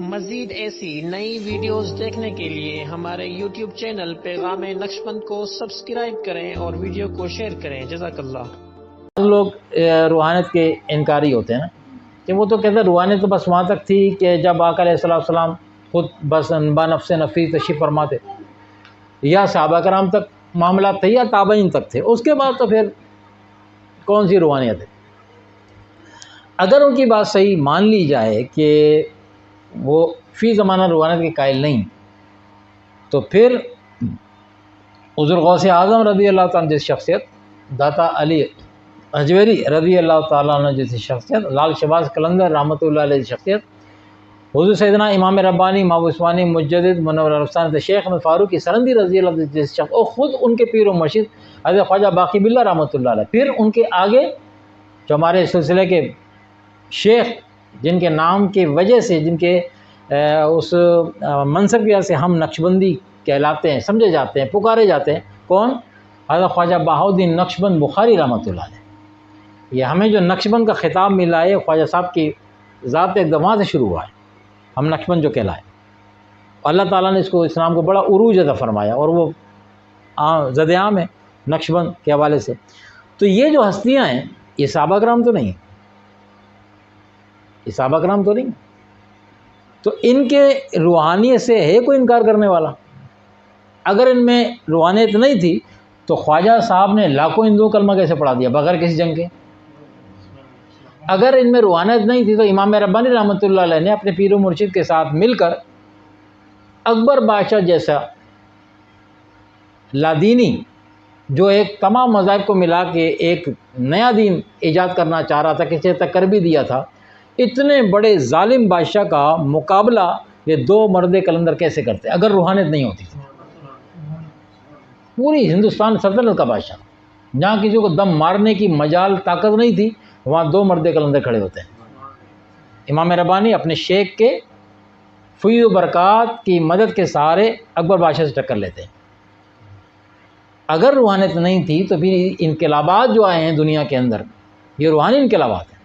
مزید ایسی نئی ویڈیوز دیکھنے کے لیے ہمارے یوٹیوب چینل پیغام نقشبند کو سبسکرائب کریں اور ویڈیو کو شیئر کریں۔ جزاک اللہ۔ لوگ روحانیت کے انکاری ہوتے ہیں نا، کہ وہ تو کہتے ہیں روحانیت تو بس وہاں تک تھی کہ جب آقا علیہ السلام خود بس با نفس نفیس تشریف فرماتے، یا صحابہ کرام تک معاملات تھے یا تابعین تک تھے، اس کے بعد تو پھر کون سی روحانیت ہے۔ اگر ان کی بات صحیح مان لی جائے کہ وہ فی زمانہ روحانیت کے قائل نہیں، تو پھر حضور غوث اعظم رضی اللہ تعالیٰ جیسی شخصیت، داتا علی اجویری رضی اللہ تعالیٰ عنہ جیسی شخصیت، لال شہباز قلندر رحمۃ اللہ علیہ جیسی شخصیت، حضور سیدنا امام ربانی مابوسوانی مجدد منور افسانہ شیخ احمد فاروقی سرندی رضی اللہ عنہ جیسی شخص، اور خود ان کے پیر و مرشد حضرت خواجہ باقی باللہ رحمۃ اللہ علیہ، پھر ان کے آگے جو ہمارے سلسلے کے شیخ جن کے نام کی وجہ سے، جن کے اس منصب کی وجہ سے ہم نقشبندی کہلاتے ہیں، سمجھے جاتے ہیں، پکارے جاتے ہیں، کون؟ حضرت خواجہ بہاؤالدین نقشبند بخاری رحمۃ اللہ علیہ۔ یہ ہمیں جو نقشبند کا خطاب ملا ہے خواجہ صاحب کی ذات اقدمات سے شروع ہوا ہے، ہم نقشبند جو کہلائے، اللہ تعالیٰ نے اس کو اسلام کو بڑا عروج عطا فرمایا، اور وہ زد عام ہے نقشبند کے حوالے سے۔ تو یہ جو ہستیاں ہیں یہ صحابہ کرام تو نہیں، یہ صحابہ کرام تو نہیں، تو ان کے روحانیت سے ہے کوئی انکار کرنے والا؟ اگر ان میں روحانیت نہیں تھی تو خواجہ صاحب نے لاکھوں ہندوؤں کلمہ کیسے پڑھا دیا بغیر کسی جنگ کے؟ اگر ان میں روحانیت نہیں تھی تو امام ربانی رحمۃ اللہ علیہ نے اپنے پیر و مرشد کے ساتھ مل کر اکبر بادشاہ جیسا لادینی، جو ایک تمام مذاہب کو ملا کے ایک نیا دین ایجاد کرنا چاہ رہا تھا، کسی تک کر بھی دیا تھا، اتنے بڑے ظالم بادشاہ کا مقابلہ یہ دو مرد کلندر کیسے کرتے اگر روحانیت نہیں ہوتی تھی؟ پوری ہندوستان سلطنت کا بادشاہ، جہاں کسی کو دم مارنے کی مجال طاقت نہیں تھی، وہاں دو مرد کلندر کھڑے ہوتے ہیں۔ امام ربانی اپنے شیخ کے فیض و برکات کی مدد کے سہارے اکبر بادشاہ سے ٹکر لیتے ہیں۔ اگر روحانیت نہیں تھی تو پھر انقلابات جو آئے ہیں دنیا کے اندر یہ روحانی انقلابات ہیں۔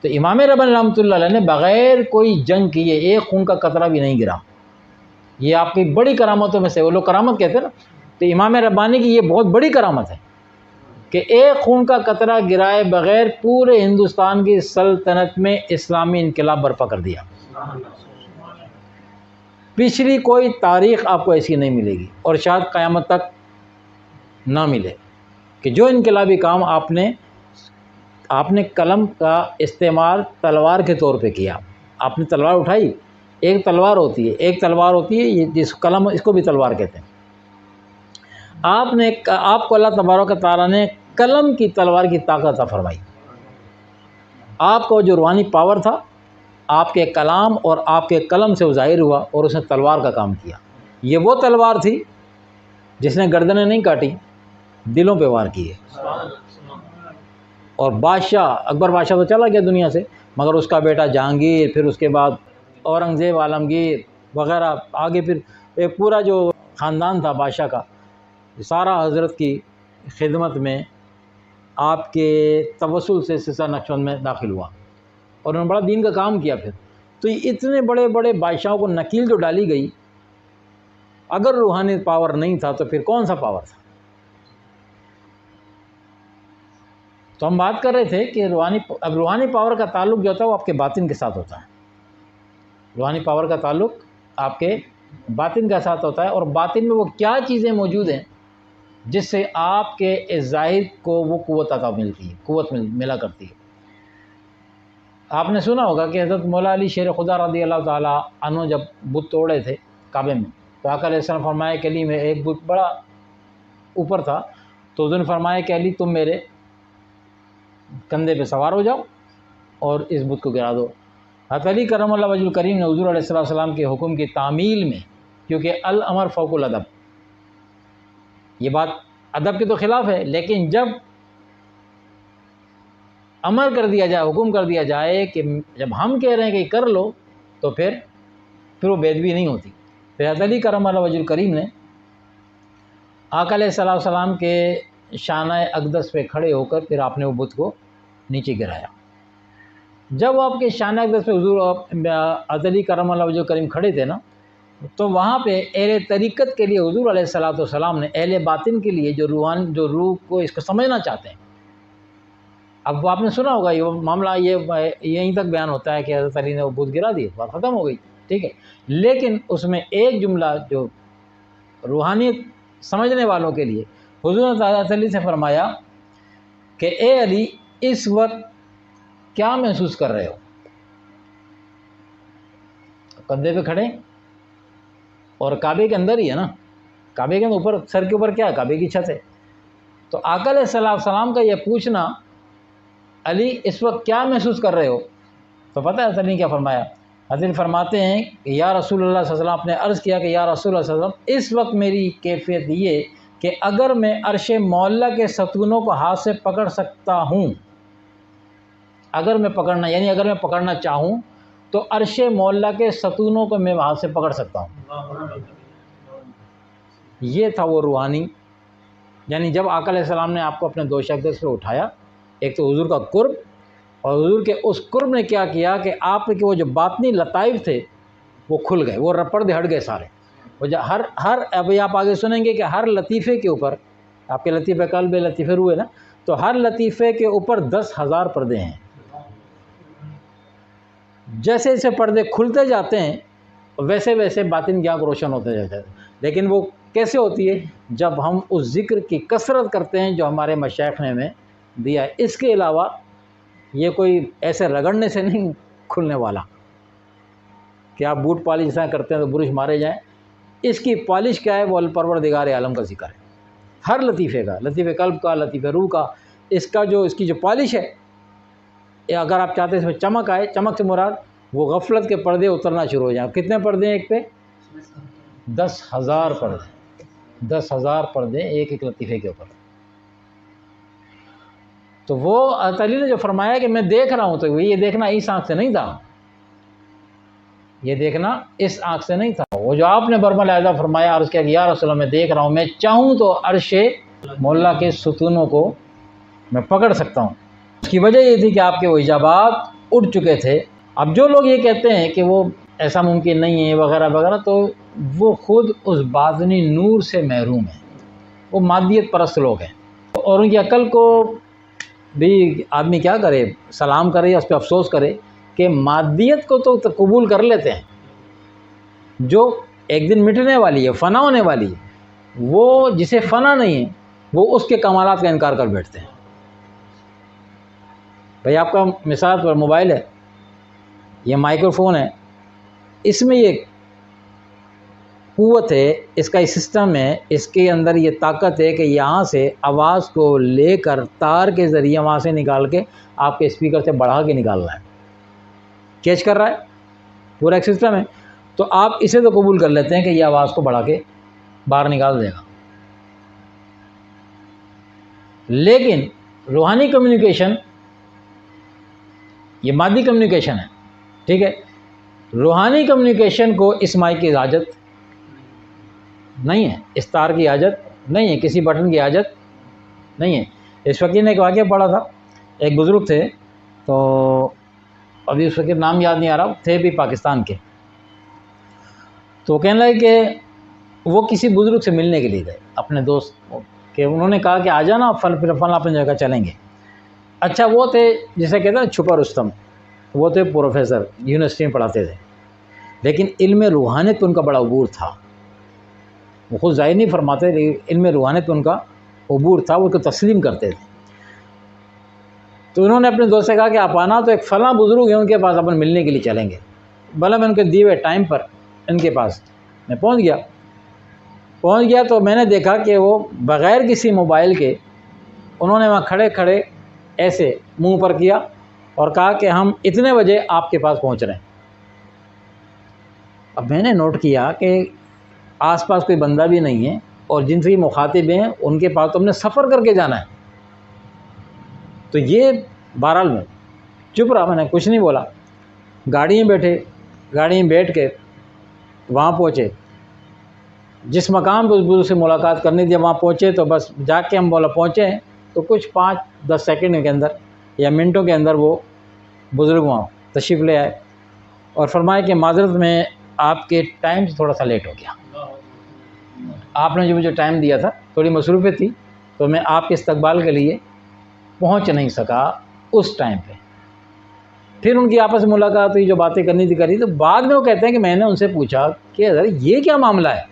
تو امام ربانی رحمۃ اللہ علیہ نے بغیر کوئی جنگ کیے ایک خون کا قطرہ بھی نہیں گرا۔ یہ آپ کی بڑی کرامتوں میں سے، وہ لوگ کرامت کہتے ہیں نا، تو امام ربانی کی یہ بہت بڑی کرامت ہے کہ ایک خون کا قطرہ گرائے بغیر پورے ہندوستان کی سلطنت میں اسلامی انقلاب برپا کر دیا۔ پچھلی کوئی تاریخ آپ کو ایسی نہیں ملے گی، اور شاید قیامت تک نہ ملے، کہ جو انقلابی کام آپ نے قلم کا استعمال تلوار کے طور پہ کیا۔ آپ نے تلوار اٹھائی، ایک تلوار ہوتی ہے یہ جس قلم، اس کو بھی تلوار کہتے ہیں۔ آپ کو اللہ تبارک و تعالیٰ نے قلم کی تلوار کی طاقت عطا فرمائی۔ آپ کو جو روحانی پاور تھا آپ کے کلام اور آپ کے قلم سے ظاہر ہوا، اور اس نے تلوار کا کام کیا۔ یہ وہ تلوار تھی جس نے گردنیں نہیں کاٹی، دلوں پہ وار کیے۔ اور بادشاہ اکبر بادشاہ تو چلا گیا دنیا سے، مگر اس کا بیٹا جہانگیر، پھر اس کے بعد اورنگزیب عالمگیر وغیرہ، آگے پھر ایک پورا جو خاندان تھا بادشاہ کا، سارا حضرت کی خدمت میں آپ کے توسل سے سلسلہ نقشبند میں داخل ہوا، اور انہوں نے بڑا دین کا کام کیا۔ پھر تو یہ اتنے بڑے بڑے بادشاہوں کو نکیل جو ڈالی گئی، اگر روحانی پاور نہیں تھا تو پھر کون سا پاور تھا؟ تو ہم بات کر رہے تھے کہ روحانی پاور کا تعلق جو ہوتا ہے وہ آپ کے باطن کے ساتھ ہوتا ہے۔ روحانی پاور کا تعلق آپ کے باطن کے ساتھ ہوتا ہے، اور باطن میں وہ کیا چیزیں موجود ہیں جس سے آپ کے ظاہر کو وہ قوت عطا ملتی ہے، قوت ملا کرتی ہے۔ آپ نے سنا ہوگا کہ حضرت مولا علی شیر خدا رضی اللہ تعالیٰ عنہ جب بت توڑے تھے کعبے میں، تو آقا علیہ السلام فرمایا کہ علی میں ایک بت بڑا اوپر تھا، تو حضور نے فرمایا کہ علی تم میرے کندھے پہ سوار ہو جاؤ اور اس بت کو گرا دو۔ حضرت علی کرم اللہ وجہ الکریم نے حضور علیہ السلام کے حکم کی تعمیل میں، کیونکہ الامر فوق الادب، یہ بات ادب کے تو خلاف ہے، لیکن جب امر کر دیا جائے، حکم کر دیا جائے کہ جب ہم کہہ رہے ہیں کہ کر لو، تو پھر وہ بےادبی نہیں ہوتی۔ پھر حضرت علی کرم اللہ وجہ الکریم نے آقا علیہ السلام کے شانہ اقدس پہ کھڑے ہو کر پھر آپ نے وہ بت کو نیچے گرایا۔ جب آپ کے شان اقدس پہ حضور علی کرم اللہ وجہ کریم کھڑے تھے نا، تو وہاں پہ اہل طریقت کے لیے حضور علیہ السلام نے اہل باطن کے لیے جو روح کو اس کو سمجھنا چاہتے ہیں، اب آپ نے سنا ہوگا یہ معاملہ، یہیں تک بیان ہوتا ہے کہ حضرت علی نے وہ بت گرا دیے، بات ختم ہو گئی، ٹھیک ہے، لیکن اس میں ایک جملہ جو روحانیت سمجھنے والوں کے لیے حضور نے حضرت علی سے فرمایا کہ اے علی اس وقت کیا محسوس کر رہے ہو؟ کندھے پہ کھڑے اور کعبے کے اندر ہی ہے نا، کعبے کے اوپر سر کے اوپر کیا ہے؟ کعبے کی چھت ہے۔ تو آقا علیہ السلام کا یہ پوچھنا علی اس وقت کیا محسوس کر رہے ہو، تو پتہ ہے حضرت علی نے کیا فرمایا؟ حضرت علی فرماتے ہیں کہ یا رسول اللہ صلی اللہ علیہ وسلم، آپ نے عرض کیا کہ یا رسول اللہ صلی اللہ علیہ وسلم اس وقت میری کیفیت یہ کہ اگر میں عرش معلیٰ کے ستونوں کو ہاتھ سے پکڑ سکتا ہوں، اگر میں پکڑنا چاہوں تو عرش معلیٰ کے ستونوں کو میں ہاتھ سے پکڑ سکتا ہوں۔ یہ تھا وہ روحانی، یعنی جب آقا علیہ السلام نے آپ کو اپنے دوش اقدس پہ اٹھایا، ایک تو حضور کا قرب، اور حضور کے اس قرب نے کیا کیا کہ آپ کے وہ جو باطنی لطائف تھے وہ کھل گئے، وہ پردے ہٹ گئے سارے۔ وہ ابھی آپ آگے سنیں گے کہ ہر لطیفے کے اوپر، آپ کے لطیفہ قلب لطیفہ روح ہے نا، تو ہر لطیفے کے اوپر 10,000 پردے ہیں۔ جیسے جیسے پردے کھلتے جاتے ہیں ویسے ویسے باطن کی آنکھ روشن ہوتے جاتے ہیں، لیکن وہ کیسے ہوتی ہے؟ جب ہم اس ذکر کی کثرت کرتے ہیں جو ہمارے مشائخ نے ہمیں دیا ہے۔ اس کے علاوہ یہ کوئی ایسے رگڑنے سے نہیں کھلنے والا کہ آپ بوٹ پالش جیسا کرتے ہیں تو برش مارے جائیں۔ اس کی پالش کیا ہے؟ وہ پروردگار عالم کا ذکر ہے، ہر لطیفے کا، لطیفہ قلب کا، لطیفہ روح کا، اس کی جو پالش ہے، اگر آپ چاہتے ہیں اس میں چمک آئے، چمک سے مراد وہ غفلت کے پردے اترنا شروع ہو جائیں۔ کتنے پردے ہیں ایک پہ؟ 10,000 پردے، 10,000 پردے ایک ایک لطیفے کے اوپر۔ تو وہ حضرت علی نے جو فرمایا کہ میں دیکھ رہا ہوں، تو یہ دیکھنا اس آنکھ سے نہیں تھا، یہ دیکھنا اس آنکھ سے نہیں تھا، وہ جو آپ نے برملا اعلیٰ فرمایا، عرض کیا کہ یا رسول اللہ میں دیکھ رہا ہوں، میں چاہوں تو عرش معلیٰ کے ستونوں کو میں پکڑ سکتا ہوں۔ اس کی وجہ یہ تھی کہ آپ کے وہ حجابات اٹھ چکے تھے۔ اب جو لوگ یہ کہتے ہیں کہ وہ ایسا ممکن نہیں ہے وغیرہ وغیرہ، تو وہ خود اس باطنی نور سے محروم ہیں، وہ مادیت پرست لوگ ہیں، اور ان کی عقل کو بھی آدمی کیا کرے، سلام کرے یا اس پہ افسوس کرے کہ مادیت کو تو قبول کر لیتے ہیں جو ایک دن مٹنے والی ہے، فنا ہونے والی ہے، وہ جسے فنا نہیں ہے وہ اس کے کمالات کا انکار کر بیٹھتے ہیں۔ بھئی آپ کا مثال پر موبائل ہے، یہ مائکرو فون ہے، اس میں یہ قوت ہے، اس کا یہ سسٹم ہے، اس کے اندر یہ طاقت ہے کہ یہاں سے آواز کو لے کر تار کے ذریعے وہاں سے نکال کے آپ کے اسپیکر سے بڑھا کے نکالنا ہے، کیچ کر رہا ہے، پورا ایک سسٹم ہے۔ تو آپ اسے تو قبول کر لیتے ہیں کہ یہ آواز کو بڑھا کے باہر نکال دے گا، لیکن روحانی کمیونیکیشن یہ مادی کمیونیکیشن ہے، ٹھیک ہے، روحانی کمیونیکیشن کو اس مائک کی حاجت نہیں ہے، اس تار کی حاجت نہیں ہے، کسی بٹن کی حاجت نہیں ہے۔ اس فقیر نے ایک واقعہ پڑھا تھا، ایک بزرگ تھے، تو ابھی اس وقت نام یاد نہیں آ رہا، تھے بھی پاکستان کے، تو کہنے لگے کہ وہ کسی بزرگ سے ملنے کے لیے گئے اپنے دوست کہ انہوں نے کہا کہ آ جانا فلاں اپنی جگہ چلیں گے۔ اچھا وہ تھے جسے کہتے ہیں چھپا رستم، وہ تھے پروفیسر، یونیورسٹی میں پڑھاتے تھے، لیکن علم روحانیت پہ ان کا بڑا عبور تھا، وہ خود ظاہر نہیں فرماتے لیکن علم روحانیت پہ ان کا عبور تھا، وہ اس کو تسلیم کرتے تھے۔ تو انہوں نے اپنے دوست سے کہا کہ آپ آنا، تو ایک فلاں بزرگ ہیں ان کے پاس اپن ملنے کے لیے چلیں گے۔ بھلا میں ان کے دیے ہوئے ٹائم پر ان کے پاس میں پہنچ گیا تو میں نے دیکھا کہ وہ بغیر کسی موبائل کے انہوں نے وہاں کھڑے کھڑے ایسے منہ پر کیا اور کہا کہ ہم اتنے بجے آپ کے پاس پہنچ رہے ہیں۔ اب میں نے نوٹ کیا کہ آس پاس کوئی بندہ بھی نہیں ہے، اور جن سے مخاطب ہیں ان کے پاس تو ہم نے سفر کر کے جانا ہے۔ تو یہ بہرحال میں چپ رہا، میں نے کچھ نہیں بولا، گاڑی میں بیٹھ کے وہاں پہنچے، جس مقام پہ اس بزرگ سے ملاقات کرنی تھی وہاں پہنچے، تو بس جا کے ہم پہنچے ہیں تو کچھ 5-10 سیکنڈ کے اندر یا منٹوں کے اندر وہ بزرگ وہاں تشریف لے آئے اور فرمایا کہ معذرت میں آپ کے ٹائم سے تھوڑا سا لیٹ ہو گیا، آپ نے جو مجھے ٹائم دیا تھا تھوڑی مصروفیت تھی تو میں آپ کے استقبال کے لیے پہنچ نہیں سکا اس ٹائم پہ۔ پھر ان کی آپس میں ملاقات ہوئی، جو باتیں کرنی تھی کری، تو بعد میں وہ کہتے ہیں کہ میں نے ان سے پوچھا کہ حضرت یہ کیا معاملہ ہے،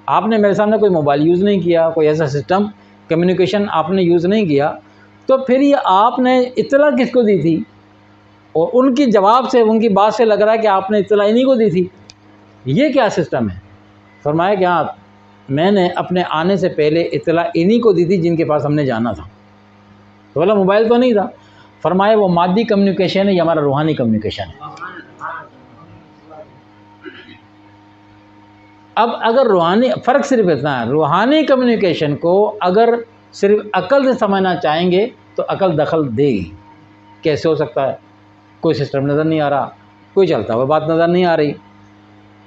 آپ نے میرے سامنے کوئی موبائل یوز نہیں کیا، کوئی ایسا سسٹم کمیونیکیشن آپ نے یوز نہیں کیا، تو پھر یہ آپ نے اطلاع کس کو دی تھی؟ اور ان کی جواب سے، ان کی بات سے لگ رہا ہے کہ آپ نے اطلاع انہی کو دی تھی، یہ کیا سسٹم ہے؟ فرمایا کہ ہاں میں نے اپنے آنے سے پہلے اطلاع انہی کو دی تھی جن کے پاس ہم نے جانا تھا۔ تو بولا موبائل تو نہیں تھا۔ فرمایا وہ مادی کمیونیکیشن ہے، یہ ہمارا روحانی کمیونیکیشن ہے۔ اب اگر روحانی، فرق صرف اتنا ہے، روحانی کمیونیکیشن کو اگر صرف عقل سے سمجھنا چاہیں گے تو عقل دخل دے گی۔ کیسے ہو سکتا ہے؟ کوئی سسٹم نظر نہیں آ رہا، کوئی چلتا ہوا بات نظر نہیں آ رہی،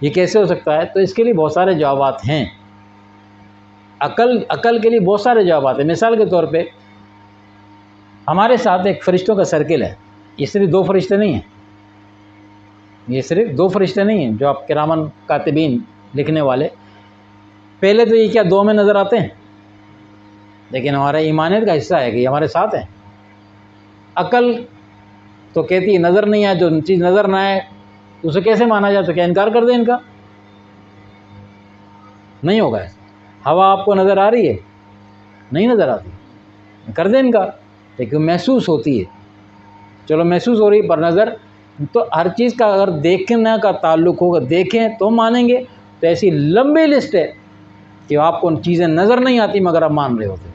یہ کیسے ہو سکتا ہے؟ تو اس کے لیے بہت سارے جوابات ہیں، عقل کے لیے بہت سارے جوابات ہیں۔ مثال کے طور پہ ہمارے ساتھ ایک فرشتوں کا سرکل ہے، یہ صرف 2 فرشتے نہیں ہیں، یہ صرف 2 فرشتے نہیں ہیں جو آپ کرامن کاتبین لکھنے والے، پہلے تو یہ کیا 2 میں نظر آتے ہیں، لیکن ہمارا ایمانیت کا حصہ ہے کہ یہ ہمارے ساتھ ہیں۔ عقل تو کہتی ہے نظر نہیں آئے، جو چیز نظر نہ آئے اسے کیسے مانا جائے؟ تو کیا انکار کر دیں ان کا؟ نہیں ہوگا ایسا۔ ہوا آپ کو نظر آ رہی ہے؟ نہیں نظر آتی، کر دیں انکار، لیکن محسوس ہوتی ہے، چلو محسوس ہو رہی ہے پر نظر، تو ہر چیز کا اگر دیکھنے کا تعلق ہوگا، دیکھیں تو مانیں گے۔ تو ایسی لمبی لسٹ ہے کہ آپ کو چیزیں نظر نہیں آتی مگر آپ مان رہے ہوتے،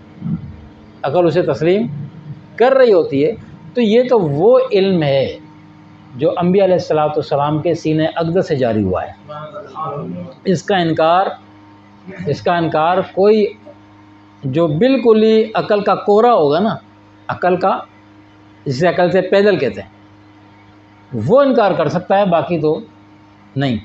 عقل اسے تسلیم کر رہی ہوتی ہے۔ تو یہ تو وہ علم ہے جو انبیاء علیہ السلام کے سینہ اقدس سے جاری ہوا ہے۔ اس کا انکار کوئی جو بالکل ہی عقل کا کوڑا ہوگا نا، عقل کا، جسے عقل سے پیدل کہتے ہیں، وہ انکار کر سکتا ہے، باقی تو نہیں۔